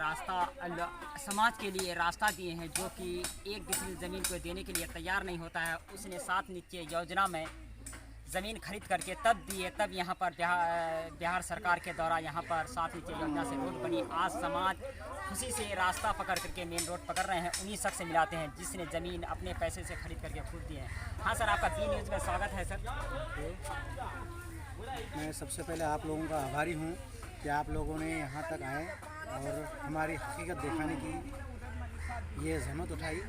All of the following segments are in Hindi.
समाज के लिए रास्ता दिए हैं, जो कि एक डिसमिल ज़मीन को देने के लिए तैयार नहीं होता है। उसने 7 निश्चय योजना में ज़मीन खरीद करके तब दिए, तब यहाँ पर बिहार सरकार के द्वारा यहाँ पर 7 निश्चय योजना से रोड बनी। आज समाज खुशी से रास्ता पकड़ करके मेन रोड पकड़ रहे हैं। उन्हीं शख्स से मिलाते हैं जिसने ज़मीन अपने पैसे से खरीद करके खुद दिए हैं। हाँ सर, आपका बी न्यूज़ में स्वागत है सर। मैं सबसे पहले आप लोगों का आभारी हूँ कि आप लोगों ने यहाँ तक आए और हमारी हकीकत दिखाने की ये जहमत उठाई,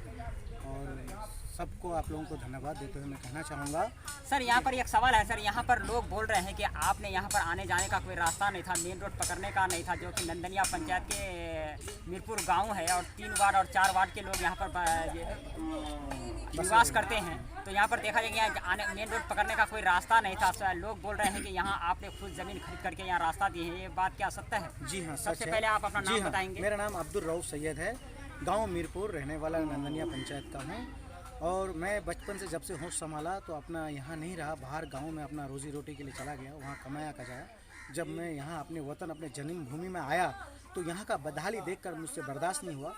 और सबको आप लोगों को धन्यवाद देते हुए मैं कहना चाहूँगा। सर यहाँ पर एक सवाल है सर, यहाँ पर लोग बोल रहे हैं कि आपने यहाँ पर आने जाने का कोई रास्ता नहीं था, मेन रोड पकड़ने का नहीं था, जो कि नंदनिया पंचायत के मीरपुर गांव है और 3 वार्ड और 4 वार्ड के लोग यहाँ पर निवास करते हैं। तो यहाँ पर देखा जाएगा मेन रोड पकड़ने का कोई रास्ता नहीं था। लोग बोल रहे हैं कि यहाँ आपने खुद ज़मीन खरीद करके यहाँ रास्ता दिए हैं, ये बात क्या सत्य है? जी हाँ, सबसे पहले आप अपना नाम बताएंगे। मेरा नाम अब्दुल रऊफ सैयद है, गाँव मीरपुर, रहने वाला नंदनिया पंचायत का हूँ। और मैं बचपन से जब से होश संभाला तो अपना यहाँ नहीं रहा, बाहर गांव में अपना रोजी रोटी के लिए चला गया, वहाँ कमाया कजाया। जब मैं यहाँ अपने वतन, अपने जन्मभूमि में आया तो यहाँ का बदहाली देखकर मुझसे बर्दाश्त नहीं हुआ।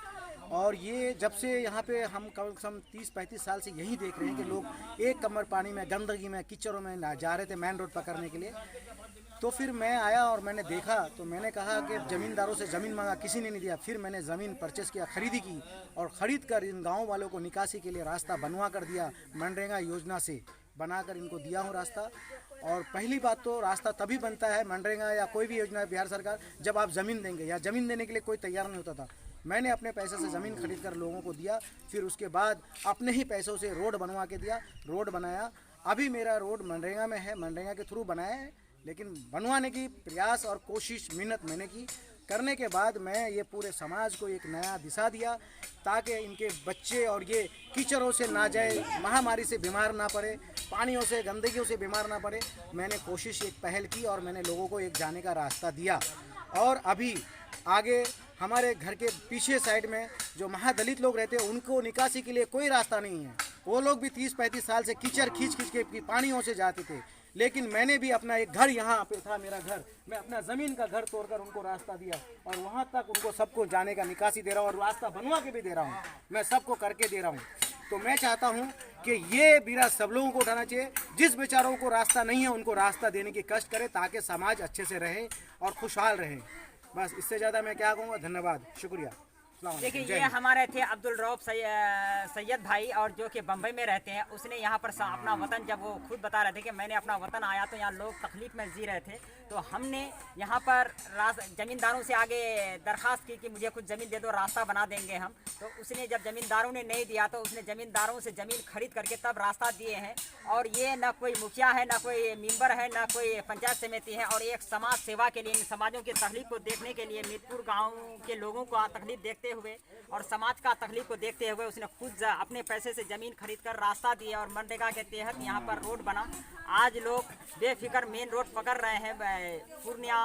और ये जब से यहाँ पे हम कम से कम 30-35 साल से यही देख रहे हैं कि लोग एक कमर पानी में, गंदगी में, कीचड़ों में जा रहे थे मेन रोड पकड़ने के लिए। तो फिर मैं आया और मैंने देखा, तो मैंने कहा कि ज़मींदारों से ज़मीन मांगा, किसी ने नहीं दिया। फिर मैंने ज़मीन परचेस किया, खरीदी की, और ख़रीद कर इन गाँव वालों को निकासी के लिए रास्ता बनवा कर दिया। मनरेगा योजना से बनाकर इनको दिया हूँ रास्ता। और पहली बात तो रास्ता तभी बनता है, मनरेगा या कोई भी योजना है बिहार सरकार, जब आप ज़मीन देंगे। या ज़मीन देने के लिए कोई तैयार नहीं होता था। मैंने अपने पैसे से ज़मीन खरीद कर लोगों को दिया, फिर उसके बाद अपने ही पैसों से रोड बनवा के दिया, रोड बनाया। अभी मेरा रोड मनरेगा में है, मनरेगा के थ्रू बनाया है, लेकिन बनवाने की प्रयास और कोशिश, मेहनत मैंने की। करने के बाद मैं ये पूरे समाज को एक नया दिशा दिया, ताकि इनके बच्चे और ये कीचड़ों से ना जाए, महामारी से बीमार ना पड़े, पानियों से, गंदगियों से बीमार ना पड़े। मैंने कोशिश, एक पहल की और मैंने लोगों को एक जाने का रास्ता दिया। और अभी आगे हमारे घर के पीछे साइड में जो महादलित लोग रहते हैं, उनको निकासी के लिए कोई रास्ता नहीं है। वो लोग भी 30-35 साल से कीचड़ खींच के पानियों से जाते थे। लेकिन मैंने भी अपना एक घर, यहाँ पे था मेरा घर, मैं अपना ज़मीन का घर तोड़कर उनको रास्ता दिया, और वहाँ तक उनको सबको जाने का निकासी दे रहा हूँ, और रास्ता बनवा के भी दे रहा हूँ। मैं सबको करके दे रहा हूँ। तो मैं चाहता हूँ कि ये बीरा सब लोगों को उठाना चाहिए। जिस बेचारों को रास्ता नहीं है उनको रास्ता देने की कष्ट करें, ताकि समाज अच्छे से रहे और खुशहाल रहे। बस इससे ज़्यादा मैं क्या कहूँगा। धन्यवाद, शुक्रिया। देखिए, ये हमारे थे अब्दुल रऊफ सैयद भाई, और जो कि बम्बई में रहते हैं। उसने यहाँ पर अपना वतन, जब वो खुद बता रहे थे कि मैंने अपना वतन आया तो यहाँ लोग तकलीफ में जी रहे थे, तो हमने यहाँ पर ज़मींदारों से आगे दरख्वास्त की कि मुझे कुछ ज़मीन दे दो, रास्ता बना देंगे हम। तो उसने, जब ज़मींदारों ने नहीं दिया तो उसने ज़मींदारों से ज़मीन खरीद करके तब रास्ता दिए हैं। और ये ना कोई मुखिया है, ना कोई मेंबर है, ना कोई पंचायत समिति है, और एक समाज सेवा के लिए, इन समाजों की तकलीफ को देखने के लिए, मीरपुर गाँव के लोगों को तकलीफ देखते हुए और समाज का तकलीफ को देखते हुए उसने खुद अपने पैसे से ज़मीन खरीद कर रास्ता दिया, और मनरेगा के तहत यहाँ पर रोड बना। आज लोग बेफिक्र मेन रोड पकड़ रहे हैं। पूर्णिया,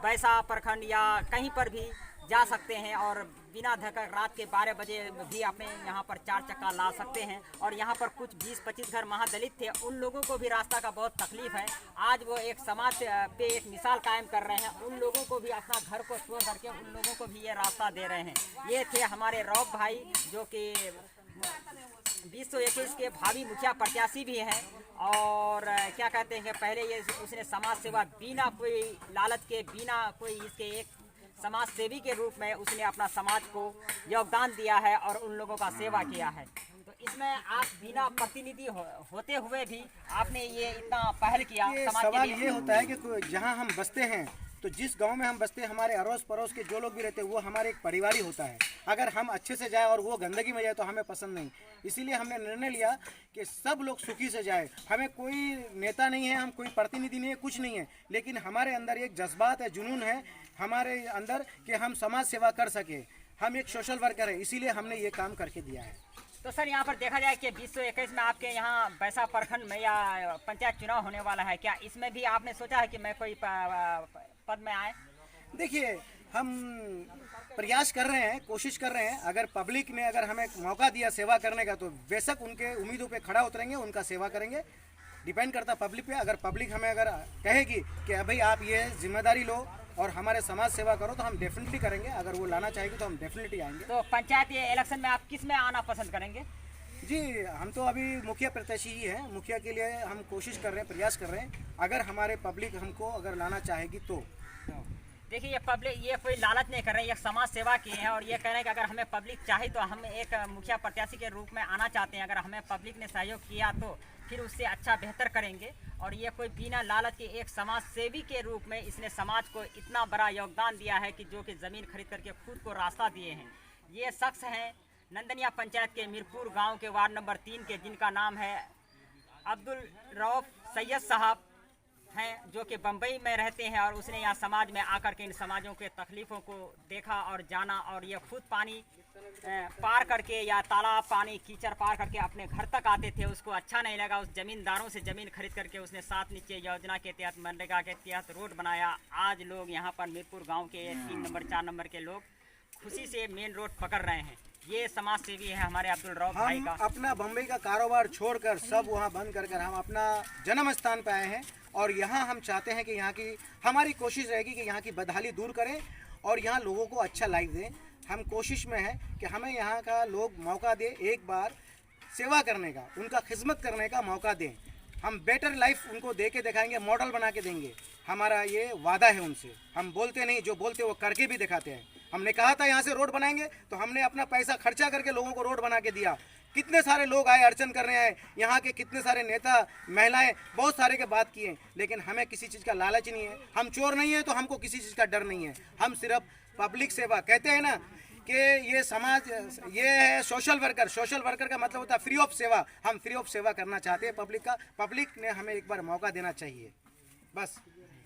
बैसा प्रखंड या कहीं पर भी जा सकते हैं, और बिना धक्का रात के 12 बजे भी अपने यहाँ पर 4 चक्का ला सकते हैं। और यहाँ पर कुछ 20-25 घर महादलित थे, उन लोगों को भी रास्ता का बहुत तकलीफ है। आज वो एक समाज पे एक मिसाल कायम कर रहे हैं। उन लोगों को भी अपना घर को छोड़ करके उन लोगों को भी ये रास्ता दे रहे हैं। ये थे हमारे रऊफ भाई, जो कि 2021 के भावी मुखिया प्रत्याशी भी हैं। और क्या कहते हैं कि पहले ये उसने समाज सेवा बिना कोई लालच के, बिना कोई इसके, एक समाज सेवी के रूप में उसने अपना समाज को योगदान दिया है और उन लोगों का सेवा किया है। तो इसमें आप बिना प्रतिनिधि होते हुए भी आपने ये इतना पहल किया समाज सवाल के लिए। ये होता है कि जहाँ हम बसते हैं, तो जिस गांव में हम बसते हैं, हमारे अड़ोस पड़ोस के जो लोग भी रहते हैं, वो हमारे एक परिवार ही होता है। अगर हम अच्छे से जाए और वो गंदगी में जाए तो हमें पसंद नहीं। इसीलिए हमने निर्णय लिया कि सब लोग सुखी से जाए। हमें कोई नेता नहीं है, हम कोई प्रतिनिधि नहीं है, कुछ नहीं है, लेकिन हमारे अंदर एक जज्बात है, जुनून है हमारे अंदर कि हम समाज सेवा कर सके। हम एक सोशल वर्कर है, इसीलिए हमने ये काम करके दिया है। तो सर, यहाँ पर देखा जाए कि 2021 में आपके यहाँ बैसा प्रखंड में या पंचायत चुनाव होने वाला है, क्या इसमें भी आपने सोचा है कि मैं कोई पद में आए? देखिए, हम प्रयास कर रहे हैं, कोशिश कर रहे हैं। अगर पब्लिक ने अगर हमें मौका दिया सेवा करने का, तो बेशक उनके उम्मीदों पे खड़ा उतरेंगे, उनका सेवा करेंगे। डिपेंड करता पब्लिक पे। अगर पब्लिक हमें अगर कहेगी कि भाई आप ये जिम्मेदारी लो और हमारे समाज सेवा करो तो हम डेफिनेटली करेंगे। अगर वो लाना चाहेगी तो हम डेफिनेटली आएंगे। तो पंचायत ये इलेक्शन में आप किस में आना पसंद करेंगे? जी, हम तो अभी मुखिया प्रत्याशी ही हैं। मुखिया के लिए हम कोशिश कर रहे हैं, प्रयास कर रहे हैं। अगर हमारे पब्लिक हमको अगर लाना चाहेगी तो देखिए, ये पब्लिक ये कोई लालच नहीं कर रहे, ये समाज सेवा किए हैं और ये कह रहे हैं कि अगर हमें पब्लिक चाहे तो हम एक मुखिया प्रत्याशी के रूप में आना चाहते हैं। अगर हमें पब्लिक ने सहयोग किया तो फिर उससे अच्छा बेहतर करेंगे। और ये कोई बिना लालच के एक समाज सेवी के रूप में इसने समाज को इतना बड़ा योगदान दिया है कि जो कि ज़मीन खरीद करके खुद को रास्ता दिए हैं। ये शख्स हैं नंदनिया पंचायत के मीरपुर गाँव के वार्ड नंबर 3 के, जिनका नाम है अब्दुल रऊफ सैयद साहब हैं, जो कि बम्बई में रहते हैं। और उसने यहाँ समाज में आकर के इन समाजों के तकलीफ़ों को देखा और जाना, और ये खुद पानी पार करके या तालाब पानी कीचड़ पार करके अपने घर तक आते थे। उसको अच्छा नहीं लगा, उस ज़मींदारों से ज़मीन खरीद करके उसने 7 नीचे योजना के तहत, मनरेगा के तहत रोड बनाया। आज लोग यहाँ पर मीरपुर गाँव के 3 नंबर 4 नंबर के लोग खुशी से मेन रोड पकड़ रहे हैं। ये समाज सेवी है हमारे अब्दुल रऊफ भाई का। अपना बम्बई का कारोबार छोड़कर सब वहाँ बंद कर हम अपना जन्म स्थान पे आए हैं और यहाँ हम चाहते हैं कि यहाँ की हमारी कोशिश रहेगी कि यहाँ की बदहाली दूर करें और यहाँ लोगों को अच्छा लाइफ दें। हम कोशिश में हैं कि हमें यहाँ का लोग मौका दें, एक बार सेवा करने का, उनका खिदमत करने का मौका दें। हम बेटर लाइफ उनको दे के दिखाएंगे, मॉडल बना के देंगे। हमारा ये वादा है उनसे। हम बोलते नहीं, जो बोलते वो करके भी दिखाते हैं। हमने कहा था यहाँ से रोड बनाएंगे तो हमने अपना पैसा खर्चा करके लोगों को रोड बना के दिया। कितने सारे लोग आए, अड़चन करने आए, यहाँ के कितने सारे नेता महिलाएं बहुत सारे के बात किए, लेकिन हमें किसी चीज़ का लालच नहीं है। हम चोर नहीं है तो हमको किसी चीज़ का डर नहीं है। हम सिर्फ पब्लिक सेवा, कहते हैं ना कि ये समाज, ये है सोशल वर्कर। सोशल वर्कर का मतलब होता है फ्री ऑफ सेवा। हम फ्री ऑफ सेवा करना चाहते हैं पब्लिक का। पब्लिक ने हमें एक बार मौका देना चाहिए बस।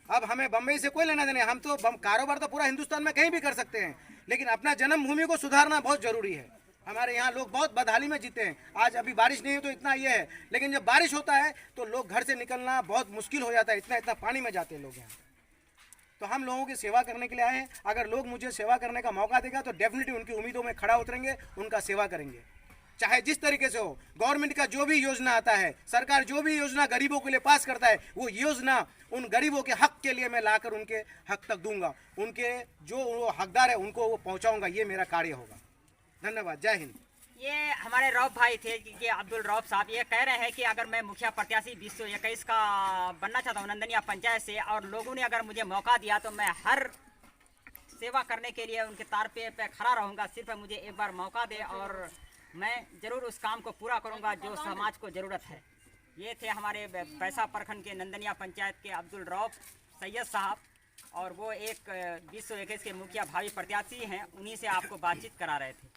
अब हमें बम्बई से कोई लेना देना है। हम तो कारोबार तो पूरा हिंदुस्तान में कहीं भी कर सकते हैं, लेकिन अपना जन्मभूमि को सुधारना बहुत ज़रूरी है। हमारे यहाँ लोग बहुत बदहाली में जीते हैं। आज अभी बारिश नहीं है तो इतना ये है, लेकिन जब बारिश होता है तो लोग घर से निकलना बहुत मुश्किल हो जाता है। इतना इतना पानी में जाते हैं लोग यहाँ। तो हम लोगों की सेवा करने के लिए आए हैं। अगर लोग मुझे सेवा करने का मौका देगा तो डेफिनेटली उनकी उम्मीदों में खड़ा उतरेंगे, उनका सेवा करेंगे, चाहे जिस तरीके से हो। गवर्नमेंट का जो भी योजना आता है, सरकार जो भी योजना गरीबों के लिए पास करता है, वो योजना उन गरीबों के हक के लिए मैं लाकर उनके हक तक दूंगा। उनके जो वो हकदार है उनको वो पहुंचाऊंगा। ये मेरा कार्य होगा। धन्यवाद। जय हिंद। ये हमारे रऊफ भाई थे कि अब्दुल रऊफ साहब ये कह रहे हैं कि अगर मैं मुखिया प्रत्याशी 2021 का बनना चाहता हूँ नंदनिया पंचायत से, और लोगों ने अगर मुझे मौका दिया तो मैं हर सेवा करने के लिए उनके तार पे खड़ा रहूँगा। सिर्फ मुझे एक बार मौका दे और मैं ज़रूर उस काम को पूरा करूँगा जो समाज को ज़रूरत है। ये थे हमारे पैसा प्रखंड के नंदनिया पंचायत के अब्दुल रऊफ सैयद साहब, और वो एक 2021 के मुखिया भावी प्रत्याशी हैं। उन्हीं से आपको बातचीत करा रहे थे।